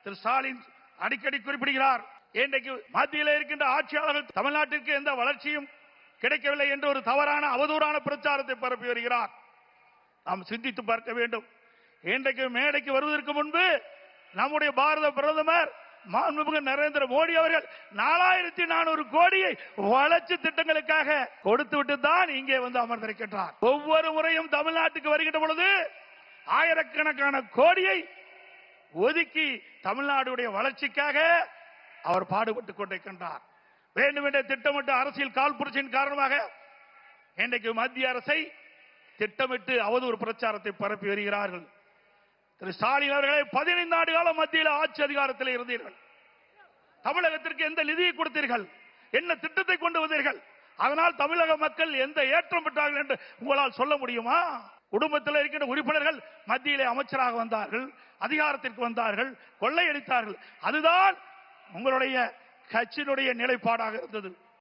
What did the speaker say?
திரு ஸ்டாலின் அடிக்கடி குறிப்பிடுகிறார். இன்றைக்கு மத்தியில் இருக்கின்ற ஆட்சியாளர்கள் தமிழ்நாட்டிற்கு எந்த வளர்ச்சியும் கிடைக்கவில்லை என்று ஒரு தவறான அவதூறான பிரச்சாரத்தை பரப்பி வருகிறார். நாம் சிந்தித்து பார்க்க வேண்டும். இன்றைக்கு மேடைக்கு வருவதற்கு முன்பு நம்முடைய பாரத பிரதமர் மாண்புமிகு நரேந்திர மோடி அவர்கள் 4400 கோடியை வளர்ச்சி திட்டங்களுக்காக கொடுத்துவிட்டு தான் இங்கே வந்து அமர்ந்திருக்கின்றார். ஒவ்வொரு முறையும் தமிழ்நாட்டுக்கு வருகின்ற பொழுது ஆயிரக்கணக்கான கோடியை ஒதுக்கி தமிழ்நாடுடைய வளர்ச்சிக்காக அவர் பாடுபட்டுக் கொண்டிருக்கின்றார். வேண்டுமென்ற திட்டமிட்டு அரசியல் காழ்ப்புணர்ச்சியின் காரணமாக இன்றைக்கு மத்திய அரசை திட்டமிட்டு அவதூறு பிரச்சாரத்தை பரப்பி வருகிறார்கள். திரு ஸ்டாலின் அவர்களை 15 ஆண்டு காலம் மத்தியில் ஆட்சி அதிகாரத்தில் இருந்தீர்கள். தமிழகத்திற்கு எந்த நிதியை கொடுத்தீர்கள்? என்ன திட்டத்தை கொண்டு வந்தீர்கள்? அதனால் தமிழக மக்கள் எந்த ஏற்றம் பெற்றார்கள் என்று உங்களால் சொல்ல முடியுமா? குடும்பத்தில் இருக்கின்ற உறுப்பினர்கள் மத்தியிலே அமைச்சராக வந்தார்கள், அதிகாரத்திற்கு வந்தார்கள், கொள்ளையடித்தார்கள். அதுதான் உங்களுடைய கட்சியினுடைய நிலைப்பாடாக இருந்தது.